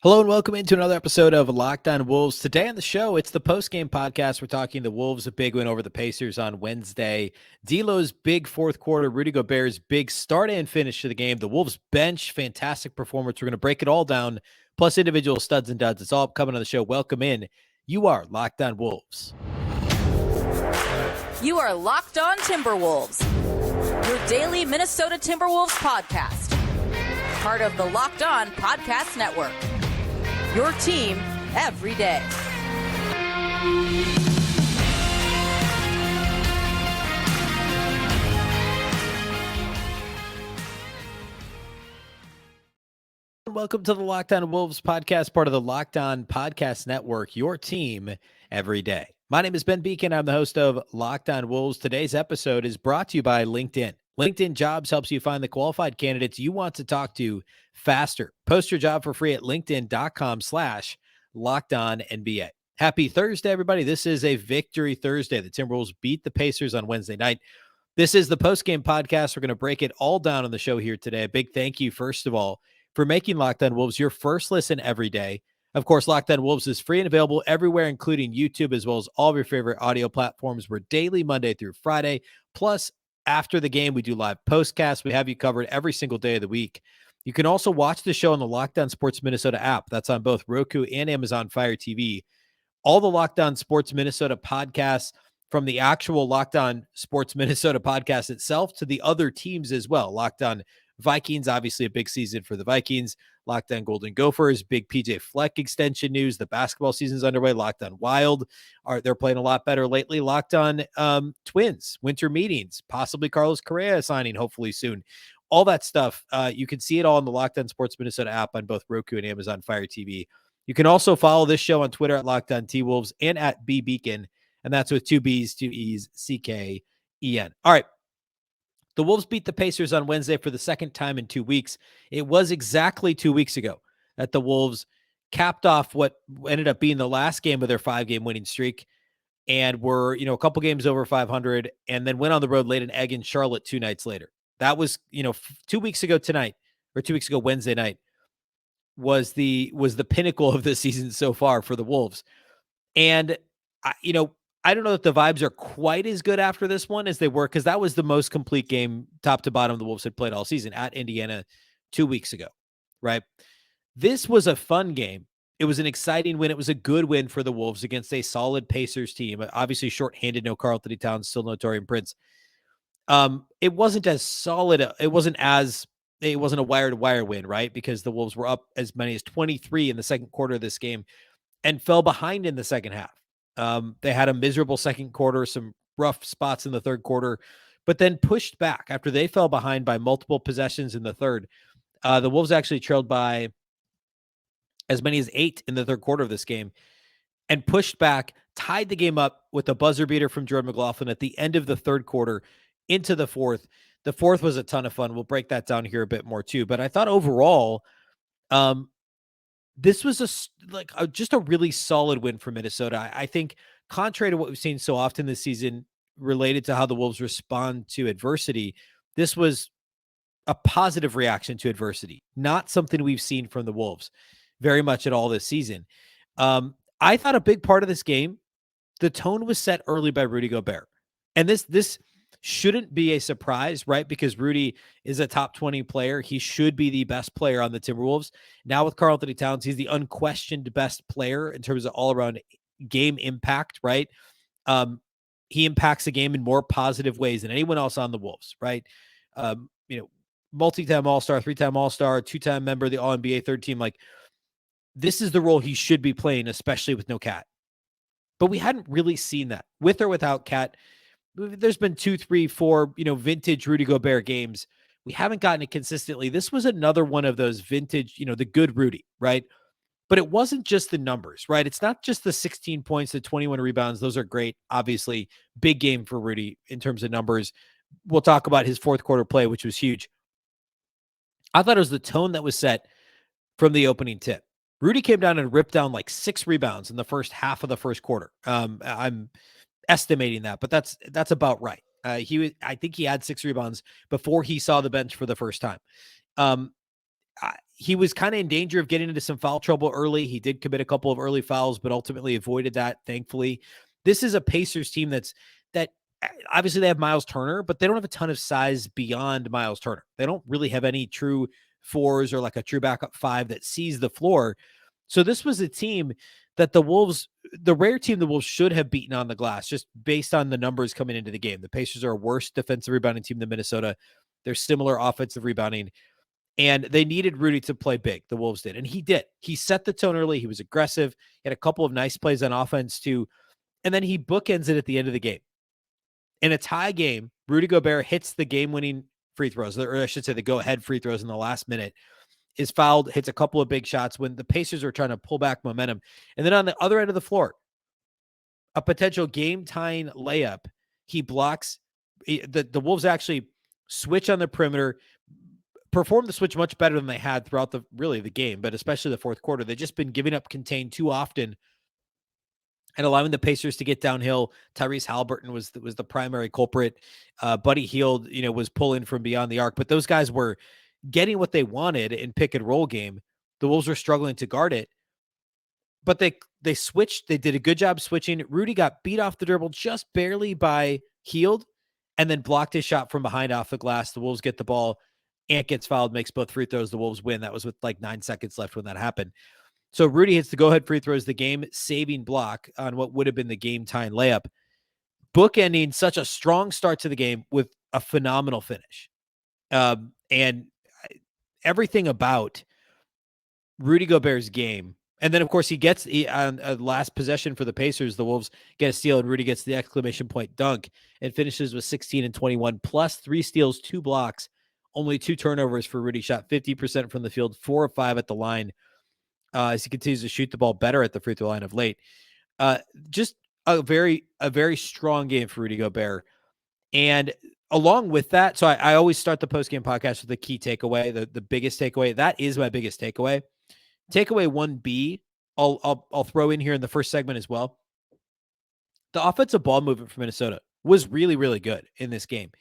Hello and welcome into another episode of Locked On Wolves. Today on the show, it's the post-game podcast. We're talking the Wolves' a big win over the Pacers on Wednesday. D'Lo's big fourth quarter, Rudy Gobert's big start and finish to the game. The Wolves bench, fantastic performance. We're going to break it all down, plus individual studs and duds. It's all coming on the show. Welcome in. You are Locked On Wolves. You are Locked On Timberwolves, your daily Minnesota Timberwolves podcast. Part of the Locked On Podcast Network. Your team every day. Welcome to the Locked On Wolves podcast, part of the Locked On Podcast Network, your team every day. My name is Ben Beecken. I'm the host of Locked On Wolves. Today's episode is brought to you by LinkedIn. LinkedIn Jobs helps you find the qualified candidates you want to talk to faster. Post your job for free at linkedin.com/LockedOnNBA. Happy Thursday, everybody. This is a victory Thursday. The Timberwolves beat the Pacers on Wednesday night. This is the post-game podcast. We're going to break it all down on the show here today. A big thank you, first of all, for making Locked On Wolves your first listen every day. Of course, Locked On Wolves is free and available everywhere, including YouTube, as well as all of your favorite audio platforms. We're daily, Monday through Friday. Plus, after the game, we do live postcasts. We have you covered every single day of the week. You can also watch the show on the Locked On Sports Minnesota app. That's on both Roku and Amazon Fire TV. All the Locked On Sports Minnesota podcasts, from the actual Locked On Sports Minnesota podcast itself to the other teams as well. Locked On Vikings, obviously a big season for the Vikings. Locked On Golden Gophers, big PJ Fleck extension news. The basketball season's underway. Locked On Wild, they're playing a lot better lately. Locked On Twins, winter meetings, possibly Carlos Correa signing hopefully soon. All that stuff, you can see it all in the Locked On Sports Minnesota app on both Roku and Amazon Fire TV. You can also follow this show on Twitter at Locked On T-Wolves and at Beecken, and that's with two B's, two E's, C-K-E-N. All right. The Wolves beat the Pacers on Wednesday for the second time in 2 weeks. It was exactly 2 weeks ago that the Wolves capped off what ended up being the last game of their 5-game winning streak and were, a couple games over 500 and then went on the road, laid an egg in Charlotte 2 nights later. That was, 2 weeks ago tonight, or 2 weeks ago Wednesday night, was the pinnacle of the season so far for the Wolves. And, I don't know if the vibes are quite as good after this one as they were, because that was the most complete game, top to bottom, the Wolves had played all season at Indiana 2 weeks ago, right? This was a fun game. It was an exciting win. It was a good win for the Wolves against a solid Pacers team. Obviously shorthanded, no Karl-Anthony Towns, still no Taurean Prince. It wasn't as solid. It wasn't a wire-to-wire win, right? Because the Wolves were up as many as 23 in the second quarter of this game and fell behind in the second half. They had a miserable second quarter, some rough spots in the third quarter, but then pushed back after they fell behind by multiple possessions in the third. The Wolves actually trailed by as many as 8 in the third quarter of this game and pushed back, tied the game up with a buzzer beater from Jordan McLaughlin at the end of the third quarter into the fourth. The fourth was a ton of fun. We'll break that down here a bit more too, but I thought overall, this was just a really solid win for Minnesota. I think, contrary to what we've seen so often this season related to how the Wolves respond to adversity, this was a positive reaction to adversity, not something we've seen from the Wolves very much at all this season. I thought a big part of this game, the tone was set early by Rudy Gobert. And this shouldn't be a surprise, right? Because Rudy is a top 20 player. He should be the best player on the Timberwolves. Now with Karl-Anthony Towns, he's the unquestioned best player in terms of all-around game impact, right? He impacts the game in more positive ways than anyone else on the Wolves, right? Multi-time All-Star, 3-time All-Star, 2-time member of the All-NBA third team. Like, this is the role he should be playing, especially with no Cat. But we hadn't really seen that. With or without Cat, there's been 2, 3, 4, vintage Rudy Gobert games. We haven't gotten it consistently. This was another one of those vintage, the good Rudy, right? But it wasn't just the numbers, right? It's not just the 16 points, the 21 rebounds. Those are great. Obviously, big game for Rudy in terms of numbers. We'll talk about his fourth quarter play, which was huge. I thought it was the tone that was set from the opening tip. Rudy came down and ripped down like 6 rebounds in the first half of the first quarter. I'm estimating that, but that's about right. I think he had 6 rebounds before he saw the bench for the first time. he was kind of in danger of getting into some foul trouble early. He did commit a couple of early fouls, but ultimately avoided that, thankfully. This is a Pacers team that obviously they have Miles Turner, but they don't have a ton of size beyond Miles Turner. They don't really have any true fours or like a true backup five that sees the floor. So this was a team that the rare team the Wolves should have beaten on the glass, just based on the numbers coming into the game. The Pacers are a worse defensive rebounding team than Minnesota. They're similar offensive rebounding. And they needed Rudy to play big. The Wolves did. And he did. He set the tone early. He was aggressive. He had a couple of nice plays on offense too. And then he bookends it at the end of the game. In a tie game, Rudy Gobert hits the game-winning free throws, or I should say the go-ahead free throws in the last minute, is fouled, hits a couple of big shots when the Pacers are trying to pull back momentum. And then on the other end of the floor, a potential game-tying layup, he blocks. The Wolves actually switch on the perimeter, performed the switch much better than they had throughout the game, but especially the fourth quarter. They've just been giving up contain too often and allowing the Pacers to get downhill. Tyrese Halliburton was the primary culprit. Buddy Hield, was pulling from beyond the arc, but those guys were getting what they wanted in pick and roll game. The Wolves were struggling to guard it, but they switched. They did a good job switching. Rudy got beat off the dribble just barely by Hield and then blocked his shot from behind off the glass. The Wolves get the ball. Ant gets fouled, makes both free throws. The Wolves win. That was with like 9 seconds left when that happened. So Rudy hits the go-ahead free throws, the game-saving block on what would have been the game-tying layup, bookending such a strong start to the game with a phenomenal finish. And everything about Rudy Gobert's game. And then, of course, he gets on a last possession for the Pacers. The Wolves get a steal, and Rudy gets the exclamation point dunk and finishes with 16 and 21, plus 3 steals, 2 blocks, only 2 turnovers for Rudy. Shot 50% from the field, 4 of 5 at the line, as he continues to shoot the ball better at the free throw line of late. Just a very strong game for Rudy Gobert. And along with that, so I always start the post-game podcast with the key takeaway, the biggest takeaway. That is my biggest takeaway. Takeaway 1B, I'll throw in here in the first segment as well. The offensive ball movement for Minnesota was really, really good in this game.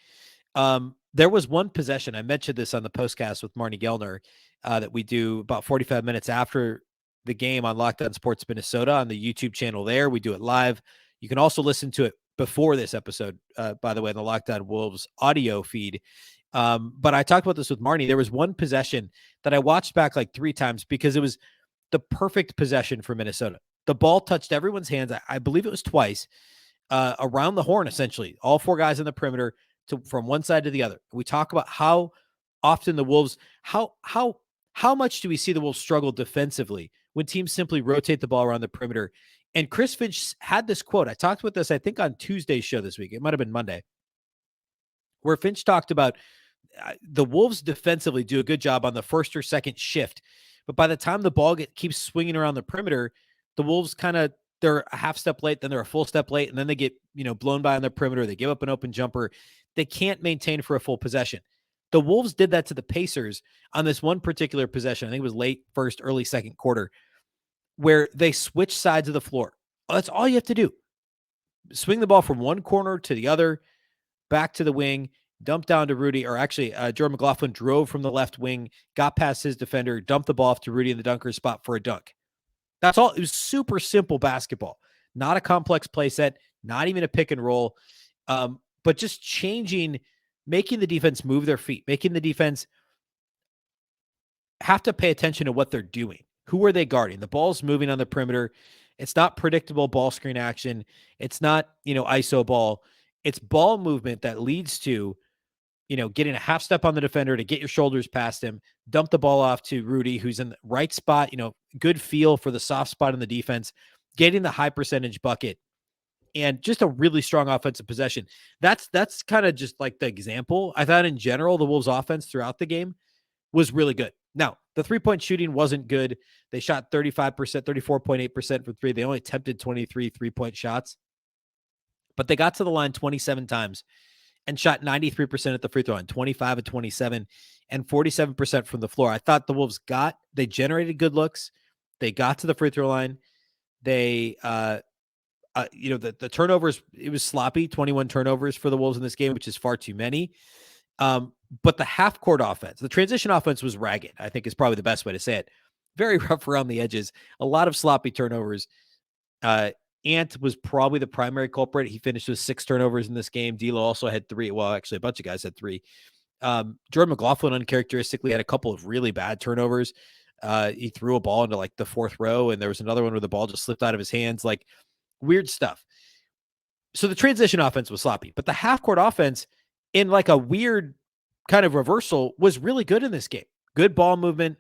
There was one possession. I mentioned this on the postcast with Marnie Gellner that we do about 45 minutes after the game on Locked On Sports Minnesota on the YouTube channel there. We do it live. You can also listen to it before this episode, by the way, in the Locked On Wolves audio feed. But I talked about this with Marnie. There was one possession that I watched back like 3 times because it was the perfect possession for Minnesota. The ball touched everyone's hands. I believe it was twice around the horn, essentially. All 4 guys on the perimeter from one side to the other. We talk about how often the Wolves, how much do we see the Wolves struggle defensively when teams simply rotate the ball around the perimeter? And Chris Finch had this quote. I talked about this, I think, on Tuesday's show this week. It might have been Monday, where Finch talked about the Wolves defensively do a good job on the first or second shift. But by the time the ball keeps swinging around the perimeter, the Wolves they're a half step late, then they're a full step late, and then they get blown by on the perimeter. They give up an open jumper. They can't maintain for a full possession. The Wolves did that to the Pacers on this one particular possession. I think it was late first, early second quarter, where they switch sides of the floor. That's all you have to do. Swing the ball from one corner to the other, back to the wing, dump down to Rudy, or actually Jordan McLaughlin drove from the left wing, got past his defender, dumped the ball off to Rudy in the dunker spot for a dunk. That's all. It was super simple basketball. Not a complex play set, not even a pick and roll, but just making the defense move their feet, making the defense have to pay attention to what they're doing. Who are they guarding? The ball's moving on the perimeter. It's not predictable ball screen action. It's not, ISO ball. It's ball movement that leads to, getting a half step on the defender to get your shoulders past him, dump the ball off to Rudy, who's in the right spot, good feel for the soft spot in the defense, getting the high percentage bucket, and just a really strong offensive possession. That's kind of just like the example. I thought in general, the Wolves offense throughout the game was really good. Now, the 3-point shooting wasn't good. They shot 35%, 34.8% from 3. They only attempted 23 3-point shots, but they got to the line 27 times and shot 93% at the free throw line, 25 of 27, and 47% from the floor. I thought the Wolves they generated good looks. They got to the free throw line. They, the turnovers, it was sloppy, 21 turnovers for the Wolves in this game, which is far too many. But the half court offense, the transition offense was ragged, I think is probably the best way to say it. Very rough around the edges, a lot of sloppy turnovers. Ant was probably the primary culprit. He finished with 6 turnovers in this game. D'Lo also had 3. Well, actually, a bunch of guys had 3. Jordan McLaughlin uncharacteristically had a couple of really bad turnovers. He threw a ball into like the 4th row, and there was another one where the ball just slipped out of his hands. Like weird stuff. So the transition offense was sloppy, but the half court offense in like a weird kind of reversal was really good in this game. Good ball movement,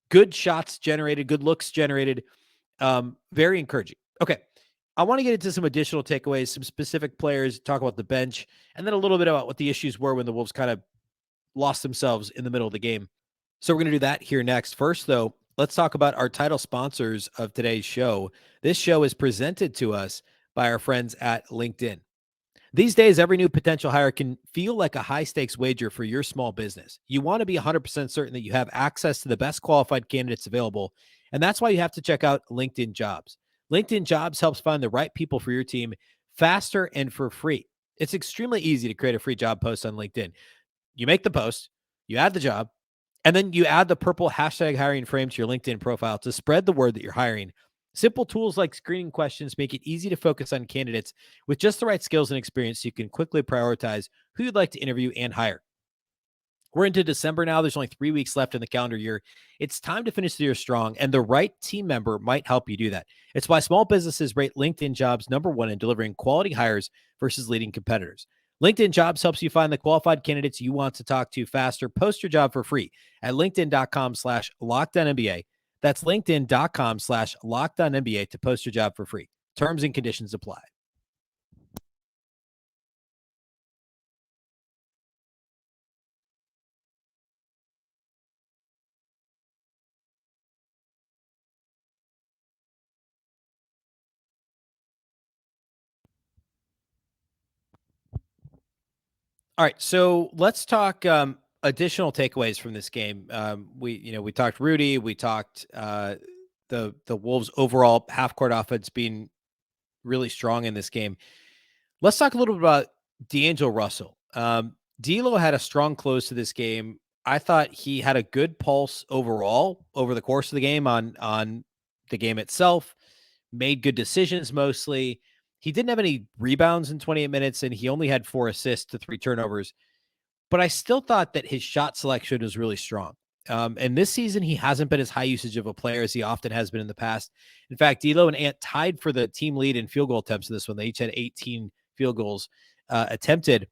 good shots generated, good looks generated. Very encouraging. Okay. I want to get into some additional takeaways, some specific players, talk about the bench, and then a little bit about what the issues were when the Wolves kind of lost themselves in the middle of the game. So we're going to do that here next. First, though, let's talk about our title sponsors of today's show. This show is presented to us by our friends at LinkedIn. These days, every new potential hire can feel like a high-stakes wager for your small business. You want to be 100% certain that you have access to the best qualified candidates available, and that's why you have to check out LinkedIn Jobs. LinkedIn Jobs helps find the right people for your team faster and for free. It's extremely easy to create a free job post on LinkedIn. You make the post, you add the job, and then you add the purple hashtag hiring frame to your LinkedIn profile to spread the word that you're hiring. Simple tools like screening questions make it easy to focus on candidates with just the right skills and experience so you can quickly prioritize who you'd like to interview and hire. We're into December now. There's only 3 weeks left in the calendar year. It's time to finish the year strong, and the right team member might help you do that. It's why small businesses rate LinkedIn Jobs #1 in delivering quality hires versus leading competitors. LinkedIn Jobs helps you find the qualified candidates you want to talk to faster. Post your job for free at linkedin.com/LockedOnNBA. That's linkedin.com/LockedOnNBA to post your job for free. Terms and conditions apply. All right, so let's talk additional takeaways from this game. We talked Rudy, we talked the Wolves' overall half court offense being really strong in this game. Let's talk a little bit about D'Angelo Russell. D'Lo had a strong close to this game. I thought he had a good pulse overall over the course of the game on the game itself. Made good decisions mostly. He didn't have any rebounds in 28 minutes, and he only had 4 assists to 3 turnovers. But I still thought that his shot selection was really strong. And this season, he hasn't been as high usage of a player as he often has been in the past. In fact, D'Lo and Ant tied for the team lead in field goal attempts in this one. They each had 18 field goals attempted.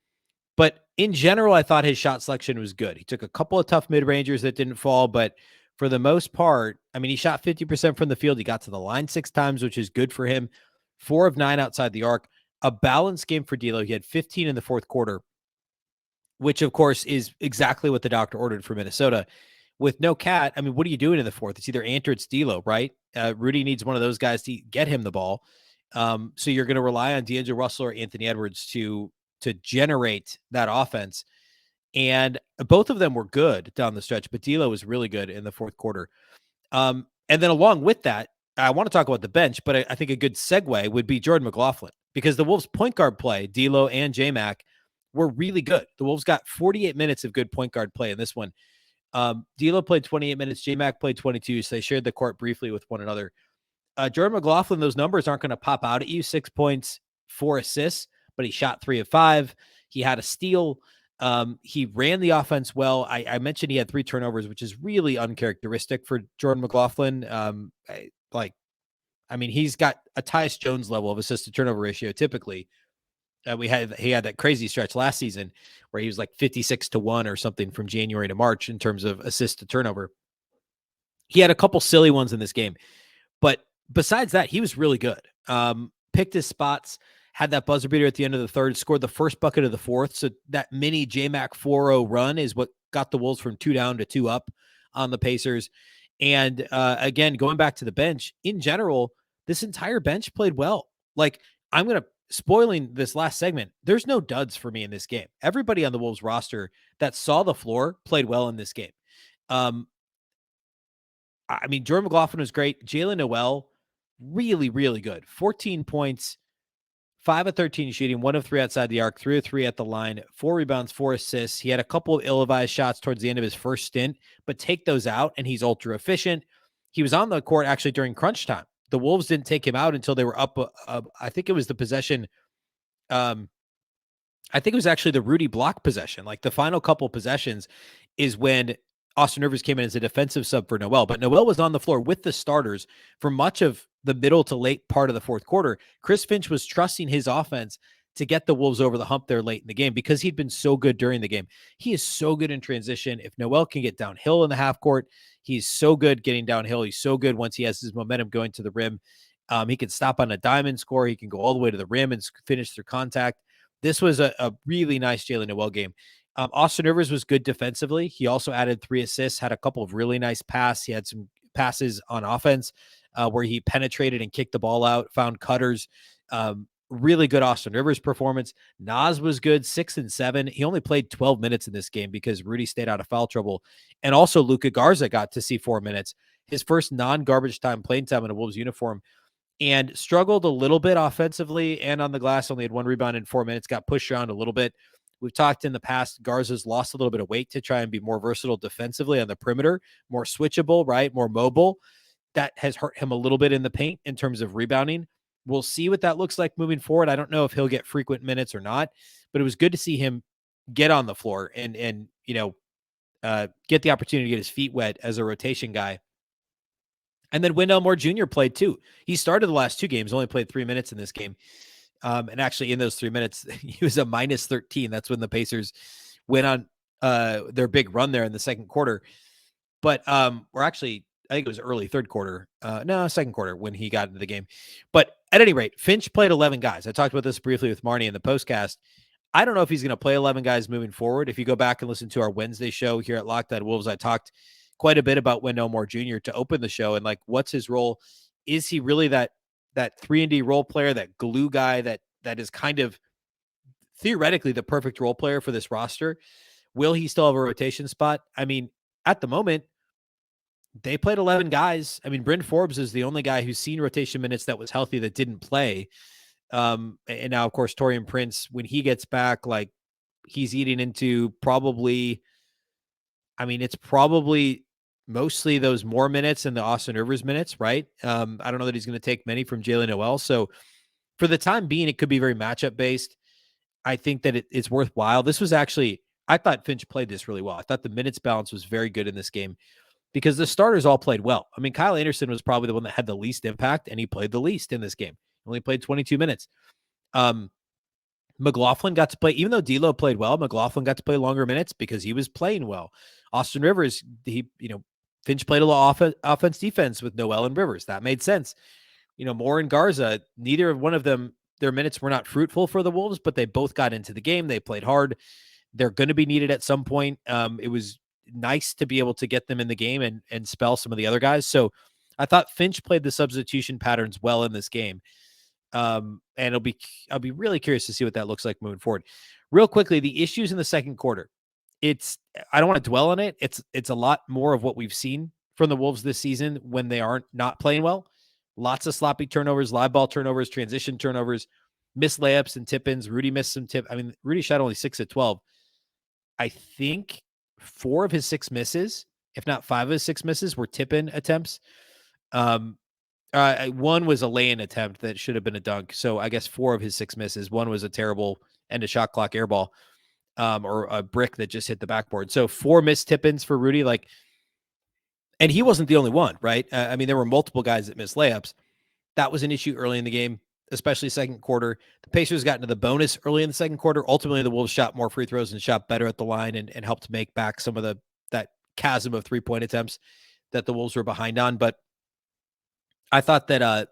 But in general, I thought his shot selection was good. He took a couple of tough mid-rangers that didn't fall, but for the most part, I mean, he shot 50% from the field. He got to the line 6 times, which is good for him. 4 of 9 outside the arc. A balanced game for D'Lo. He had 15 in the 4th quarter, which of course is exactly what the doctor ordered for Minnesota. With no Cat, I mean, what are you doing in the 4th? It's either Ant or it's D'Lo, right? Rudy needs one of those guys to get him the ball. So you're going to rely on D'Angelo Russell or Anthony Edwards to generate that offense. And both of them were good down the stretch, but D'Lo was really good in the 4th quarter. And then along with that, I want to talk about the bench, but I think a good segue would be Jordan McLaughlin, because the Wolves point guard play, D'Lo and J-Mac, were really good. The Wolves got 48 minutes of good point guard play in this one. D'Lo played 28 minutes, J-Mac played 22, so they shared the court briefly with one another. Jordan McLaughlin, those numbers aren't going to pop out at you. 6 points, 4 assists, but he shot 3 of 5. He had a steal. He ran the offense well. I mentioned he had 3 turnovers, which is really uncharacteristic for Jordan McLaughlin. He's got a Tyus Jones level of assist to turnover ratio typically. He had that crazy stretch last season where he was like 56-1 or something from January to March in terms of assist to turnover. He had a couple silly ones in this game, but besides that, he was really good. Picked his spots, had that buzzer beater at the end of the 3rd, scored the first bucket of the 4th. So that mini J-Mac 4-0 run is what got the Wolves from 2 down to 2 up on the Pacers. And again, going back to the bench, in general, this entire bench played well. Like, I'm going to spoiling this last segment. There's no duds for me in this game. Everybody on the Wolves roster that saw the floor played well in this game. Jordan McLaughlin was great. Jalen Noel, really, really good. 14 points, 5 of 13 shooting, 1 of 3 outside the arc, 3 of 3 at the line, 4 rebounds, 4 assists. He had a couple of ill-advised shots towards the end of his first stint, but take those out, and he's ultra efficient. He was on the court actually during crunch time. The Wolves didn't take him out until they were up. I think it was the possession. I think it was actually the Rudy block possession. Like the final couple possessions is when Austin Rivers came in as a defensive sub for Noel, but Noel was on the floor with the starters for much of the middle to late part of the fourth quarter. Chris Finch was trusting his offense to get the Wolves over the hump there late in the game because he'd been so good during the game. He is so good in transition. If Noel can get downhill in the half court, he's so good getting downhill. He's so good once he has his momentum going to the rim. He can stop on a diamond score. He can go all the way to the rim and finish through contact. This was a really nice Jaylen Noel game. Austin Rivers was good defensively. He also added 3 assists, had a couple of really nice passes. He had some passes on offense where he penetrated and kicked the ball out, found cutters. Really good Austin Rivers performance. Naz was good, 6 and 7. He only played 12 minutes in this game because Rudy stayed out of foul trouble. And also Luka Garza got to see 4 minutes. His first non-garbage time playing time in a Wolves uniform, and struggled a little bit offensively and on the glass. Only had 1 rebound in 4 minutes, got pushed around a little bit. We've talked in the past, Garza's lost a little bit of weight to try and be more versatile defensively on the perimeter, more switchable, right? More mobile. That has hurt him a little bit in the paint in terms of rebounding. We'll see what that looks like moving forward. I don't know if he'll get frequent minutes or not, but it was good to see him get on the floor and get the opportunity to get his feet wet as a rotation guy. And then Wendell Moore Jr. played too. He started the last 2 games, only played 3 minutes in this game. And actually in those 3 minutes, he was a minus 13. That's when the Pacers went on their big run there in the second quarter. But or actually, I think it was early third quarter. Second quarter when he got into the game. But at any rate, Finch played 11 guys. I talked about this briefly with Marnie in the postcast. I don't know if he's going to play 11 guys moving forward. If you go back and listen to our Wednesday show here at Locked On Wolves, I talked quite a bit about Wendell Moore Jr. to open the show and like, what's his role? Is he really that 3-and-D role player, that glue guy that is kind of theoretically the perfect role player for this roster? Will he still have a rotation spot? I mean, at the moment, they played 11 guys. I mean, Bryn Forbes is the only guy who's seen rotation minutes that was healthy that didn't play. And now, of course, Taurean Prince, when he gets back, like he's eating into probably, it's probably mostly those Moore minutes and the Austin Rivers minutes, right? I don't know that he's going to take many from Jaylen Noel. So for the time being, it could be very matchup based. I think that it's worthwhile. This was actually, I thought Finch played this really well. I thought the minutes balance was very good in this game because the starters all played well. I mean, Kyle Anderson was probably the one that had the least impact, and he played the least in this game. He only played 22 minutes. McLaughlin got to play, even though D'Lo played well, McLaughlin got to play longer minutes because he was playing well. Austin Rivers, Finch played a lot offense defense with Noel and Rivers. That made sense. Moore and Garza, neither of one of them, their minutes were not fruitful for the Wolves, but they both got into the game. They played hard. They're going to be needed at some point. It was nice to be able to get them in the game and spell some of the other guys. So I thought Finch played the substitution patterns well in this game. And I'll be really curious to see what that looks like moving forward. Real quickly, the issues in the second quarter. I don't want to dwell on it. It's a lot more of what we've seen from the Wolves this season when they aren't not playing well. Lots of sloppy turnovers, live ball turnovers, transition turnovers, missed layups and tip-ins. Rudy missed some Rudy shot only 6 of 12. I think 4 of his 6 misses, if not 5 of his 6 misses, were tip-in attempts. One was a lay-in attempt that should have been a dunk. So I guess 4 of his 6 misses. One was a terrible end of shot clock air ball, or a brick that just hit the backboard. So 4 missed tip-ins for Rudy. And he wasn't the only one, right? There were multiple guys that missed layups. That was an issue early in the game, especially second quarter. The Pacers got into the bonus early in the second quarter. Ultimately, the Wolves shot more free throws and shot better at the line and helped make back some of that chasm of 3-point attempts that the Wolves were behind on. But I thought that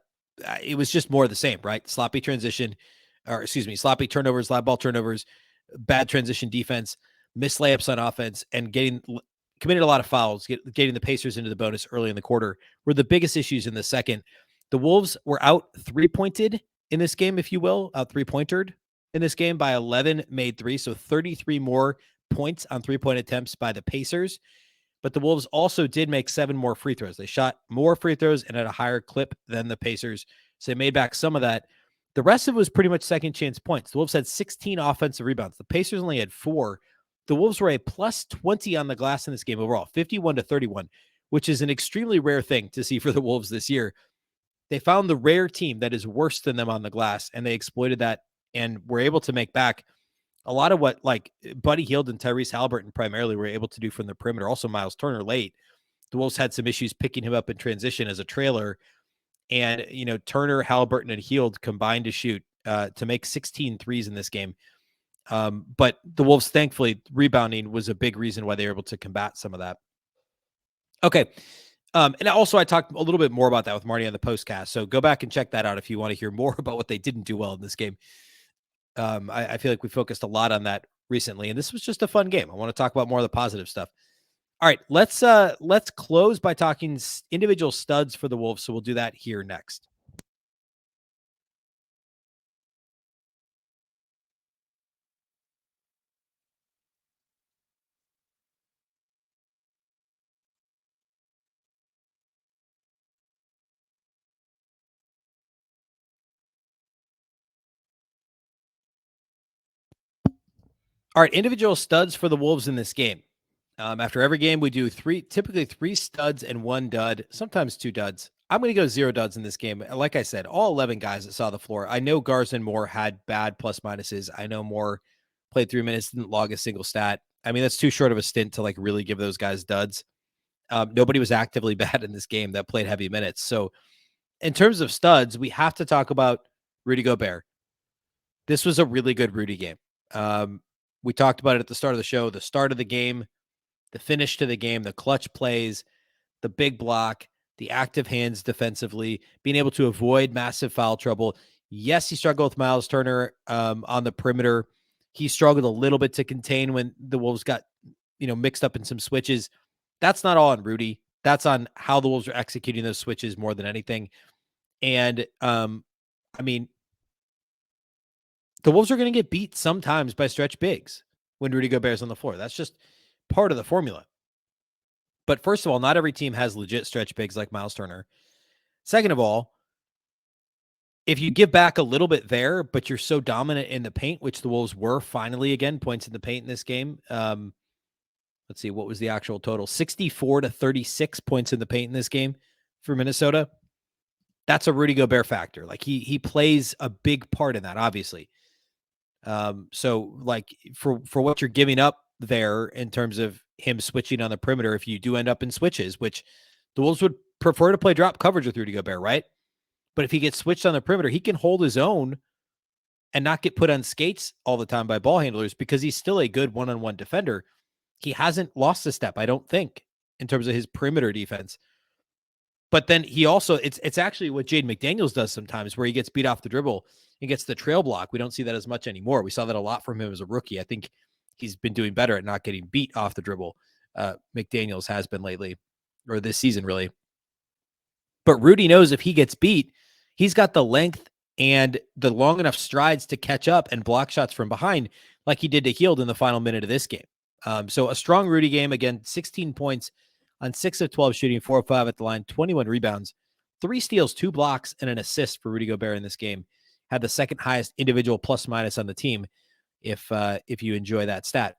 it was just more of the same, right? Sloppy turnovers, live ball turnovers, bad transition defense, missed layups on offense, and committed a lot of fouls, getting the Pacers into the bonus early in the quarter were the biggest issues in the second. The Wolves were out 3-pointed in this game, if you will, out 3-pointered in this game by 11 made 3. So 33 more points on 3-point attempts by the Pacers. But the Wolves also did make 7 more free throws. They shot more free throws and at a higher clip than the Pacers. So they made back some of that. The rest of it was pretty much second chance points. The Wolves had 16 offensive rebounds. The Pacers only had 4. The Wolves were a plus 20 on the glass in this game overall, 51-31, which is an extremely rare thing to see for the Wolves this year. They found the rare team that is worse than them on the glass, and they exploited that and were able to make back a lot of what like Buddy Hield and Tyrese Haliburton primarily were able to do from the perimeter. Also, Miles Turner late. The Wolves had some issues picking him up in transition as a trailer. And, Turner, Haliburton, and Hield combined to shoot to make 16 threes in this game. But the Wolves, thankfully, rebounding was a big reason why they were able to combat some of that. Okay. And also, I talked a little bit more about that with Marty on the postcast. So go back and check that out if you want to hear more about what they didn't do well in this game. I feel like we focused a lot on that recently, and this was just a fun game. I want to talk about more of the positive stuff. All right, let's close by talking individual studs for the Wolves. So we'll do that here next. All right, individual studs for the Wolves in this game. After every game, we do typically three studs and one dud, sometimes two duds. I'm going to go 0 duds in this game. Like I said, all 11 guys that saw the floor. I know Garza Moore had bad plus minuses. I know Moore played 3 minutes, didn't log a single stat. I mean, that's too short of a stint to like really give those guys duds. Nobody was actively bad in this game that played heavy minutes. So in terms of studs, we have to talk about Rudy Gobert. This was a really good Rudy game. We talked about it at the start of the show, the start of the game, the finish to the game, the clutch plays, the big block, the active hands defensively, being able to avoid massive foul trouble. Yes, he struggled with Miles Turner on the perimeter. He struggled a little bit to contain when the Wolves got, mixed up in some switches. That's not all on Rudy. That's on how the Wolves are executing those switches more than anything. And, the Wolves are going to get beat sometimes by stretch bigs when Rudy Gobert's on the floor. That's just part of the formula. But first of all, not every team has legit stretch bigs like Miles Turner. Second of all, if you give back a little bit there, but you're so dominant in the paint, which the Wolves were finally, again, points in the paint in this game. Let's see, what was the actual total? 64-36 points in the paint in this game for Minnesota. That's a Rudy Gobert factor. Like he plays a big part in that, obviously. So like for what you're giving up there in terms of him switching on the perimeter, if you do end up in switches, which the Wolves would prefer to play drop coverage with Rudy Gobert, right? But if he gets switched on the perimeter, he can hold his own and not get put on skates all the time by ball handlers because he's still a good one-on-one defender. He hasn't lost a step, I don't think, in terms of his perimeter defense. But then he also, it's actually what Jaden McDaniels does sometimes where he gets beat off the dribble and gets the trail block. We don't see that as much anymore. We saw that a lot from him as a rookie. I think he's been doing better at not getting beat off the dribble. McDaniels has been lately, or this season really. But Rudy knows if he gets beat, he's got the length and the long enough strides to catch up and block shots from behind like he did to Hield in the final minute of this game. So a strong Rudy game, again, 16 points on 6 of 12 shooting, 4 of 5 at the line, 21 rebounds, 3 steals, 2 blocks, and an assist for Rudy Gobert in this game. Had the second highest individual plus minus on the team, if you enjoy that stat.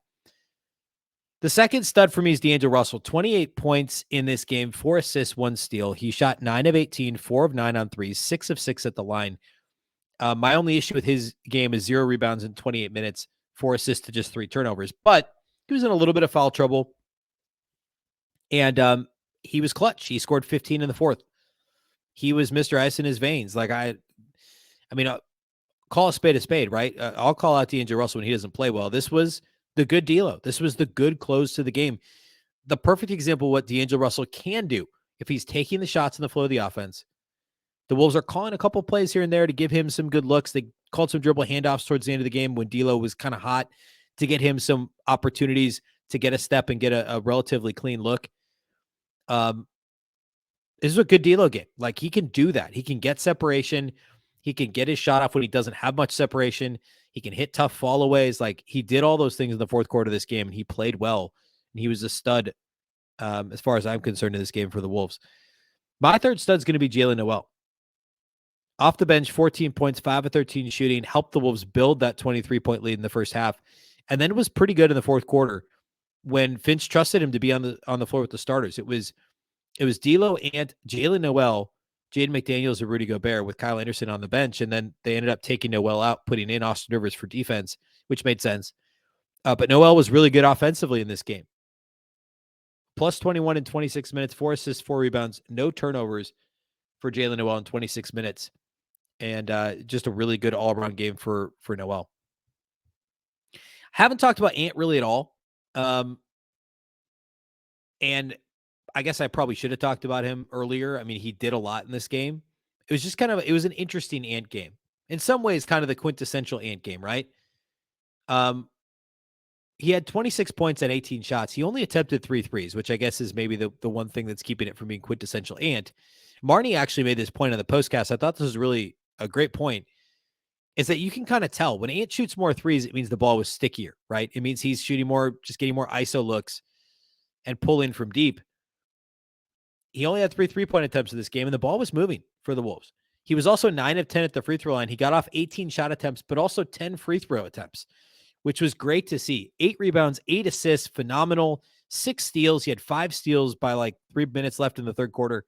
The second stud for me is D'Angelo Russell. 28 points in this game, 4 assists, 1 steal. He shot 9 of 18, 4 of 9 on threes, 6 of 6 at the line. My only issue with his game is 0 rebounds in 28 minutes, 4 assists to just 3 turnovers. But he was in a little bit of foul trouble. And he was clutch. He scored 15 in the fourth. He was Mr. Ice in his veins. Like call a spade, right? I'll call out D'Angelo Russell when he doesn't play well. This was the good dealo. This was the good close to the game. The perfect example of what D'Angelo Russell can do if he's taking the shots in the flow of the offense. The Wolves are calling a couple plays here and there to give him some good looks. They called some dribble handoffs towards the end of the game when D'Lo was kind of hot to get him some opportunities to get a step and get a relatively clean look. This is a good D'Lo game. Like he can do that. He can get separation. He can get his shot off when he doesn't have much separation. He can hit tough fallaways. Like he did all those things in the fourth quarter of this game, and he played well. And he was a stud, as far as I'm concerned, in this game for the Wolves. My third stud is going to be Jalen Noel. Off the bench, 14 points, 5 of 13 shooting, helped the Wolves build that 23-point lead in the first half, and then was pretty good in the fourth quarter when Finch trusted him to be on the floor with the starters. It was D'Lo and Jalen Noel, Jaden McDaniels, and Rudy Gobert with Kyle Anderson on the bench, and then they ended up taking Noel out, putting in Austin Rivers for defense, which made sense. But Noel was really good offensively in this game. Plus 21 in 26 minutes, 4 assists, 4 rebounds, no turnovers for Jalen Noel in 26 minutes. And just a really good all-around game for Noel. Haven't talked about Ant really at all. And I guess I probably should have talked about him earlier. I mean, he did a lot in this game. It was just it was an interesting Ant game. In some ways, kind of the quintessential Ant game, right? He had 26 points and 18 shots. He only attempted 3 threes, which I guess is maybe the one thing that's keeping it from being quintessential Ant. Marnie actually made this point on the postcast. I thought this was really a great point, is that you can kind of tell when Ant shoots more threes, it means the ball was stickier, right? It means he's shooting more, just getting more ISO looks and pulling from deep. He only had 3 3-point attempts in this game, and the ball was moving for the Wolves. He was also 9 of 10 at the free throw line. He got off 18 shot attempts, but also 10 free throw attempts, which was great to see. 8 rebounds, 8 assists, phenomenal. 6 steals. He had 5 steals by like 3 minutes left in the third quarter.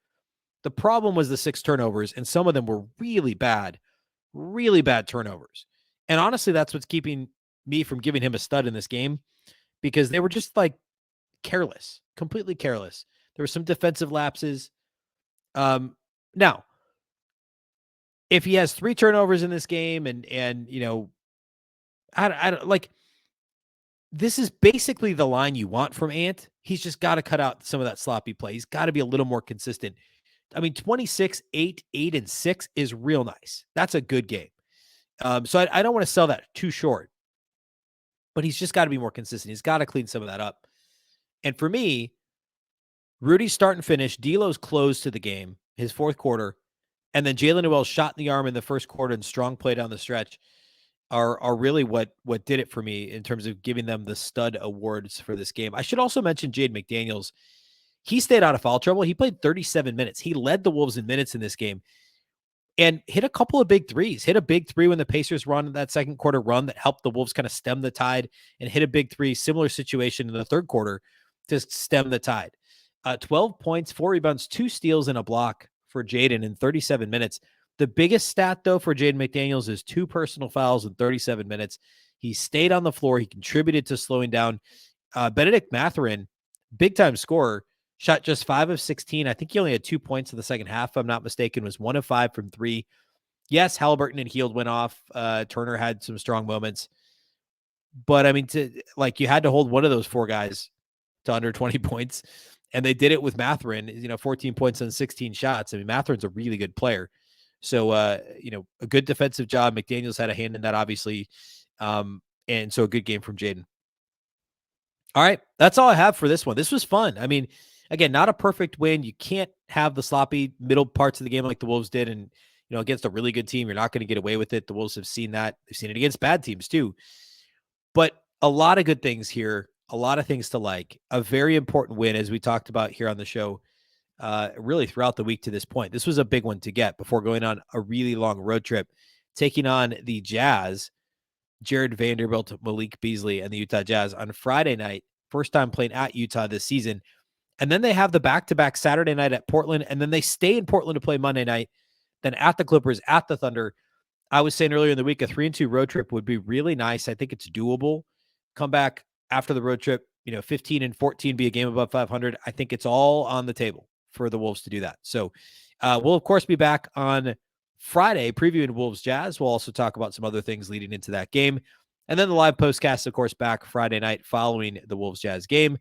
The problem was the 6 turnovers, and some of them were really bad turnovers. And honestly, that's what's keeping me from giving him a stud in this game, because they were just like careless, completely careless. There were some defensive lapses. Now, if he has 3 turnovers in this game and you know, I don't like, this is basically the line you want from Ant. He's just got to cut out some of that sloppy play. He's got to be a little more consistent. I mean, 26, 8, 8, and 6 is real nice. That's a good game. So I don't want to sell that too short, but he's just got to be more consistent. He's got to clean some of that up. And for me, Rudy's start and finish, D'Lo's close to the game, his fourth quarter, and then Jalen Noel's shot in the arm in the first quarter and strong play down the stretch are really what did it for me in terms of giving them the stud awards for this game. I should also mention Jaden McDaniels. He stayed out of foul trouble. He played 37 minutes. He led the Wolves in minutes in this game and hit a couple of big threes. Hit a big 3 when the Pacers run that second quarter run that helped the Wolves kind of stem the tide, and hit a big 3, similar situation in the third quarter to stem the tide. 12 points, 4 rebounds, 2 steals, and a block for Jaden in 37 minutes. The biggest stat, though, for Jaden McDaniels is 2 personal fouls in 37 minutes. He stayed on the floor. He contributed to slowing down. Benedict Mathurin, big-time scorer, shot just 5 of 16. I think he only had 2 points in the second half, if I'm not mistaken, was 1 of 5 from 3. Yes, Halliburton and Hield went off. Turner had some strong moments. But, I mean, you had to hold one of those 4 guys to under 20 points. And they did it with Mathurin, 14 points on 16 shots. I mean, Mathurin's a really good player. So, a good defensive job. McDaniels had a hand in that, obviously. And so a good game from Jaden. All right. That's all I have for this one. This was fun. I mean, again, not a perfect win. You can't have the sloppy middle parts of the game like the Wolves did. And, against a really good team, you're not going to get away with it. The Wolves have seen that. They've seen it against bad teams too. But a lot of good things here. A lot of things to like. A very important win, as we talked about here on the show, really throughout the week to this point. This was a big one to get before going on a really long road trip, taking on the Jazz, Jared Vanderbilt, Malik Beasley, and the Utah Jazz on Friday night. First time playing at Utah this season. And then they have the back-to-back Saturday night at Portland, and then they stay in Portland to play Monday night, then at the Clippers, at the Thunder. I was saying earlier in the week, a 3-2 road trip would be really nice. I think it's doable. Come back after the road trip, 15-14, be a game above 500. I think it's all on the table for the Wolves to do that. So we'll, of course, be back on Friday previewing Wolves Jazz. We'll also talk about some other things leading into that game. And then the live postcast, of course, back Friday night following the Wolves Jazz game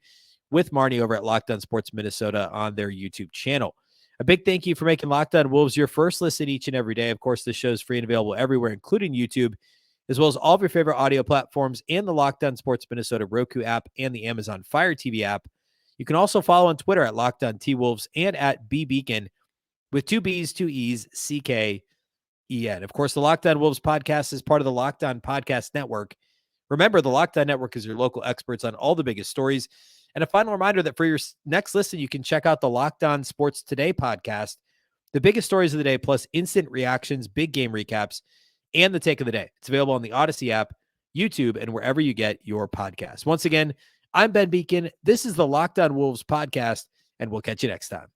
with Marnie over at Locked On Sports Minnesota on their YouTube channel. A big thank you for making Locked On Wolves your first listen each and every day. Of course, this show is free and available everywhere, including YouTube, as well as all of your favorite audio platforms and the Locked On Sports Minnesota Roku app and the Amazon Fire TV app. You can also follow on Twitter at Locked On T-Wolves and at Beecken with 2 B's, 2 E's, C-K-E-N. Of course, the Locked On Wolves podcast is part of the Locked On Podcast Network. Remember, the Locked On Network is your local experts on all the biggest stories. And a final reminder that for your next listen, you can check out the Locked On Sports Today podcast. The biggest stories of the day, plus instant reactions, big game recaps, and the take of the day. It's available on the Odyssey app, YouTube, and wherever you get your podcasts. Once again, I'm Ben Beecken. This is the Locked On Wolves podcast, and we'll catch you next time.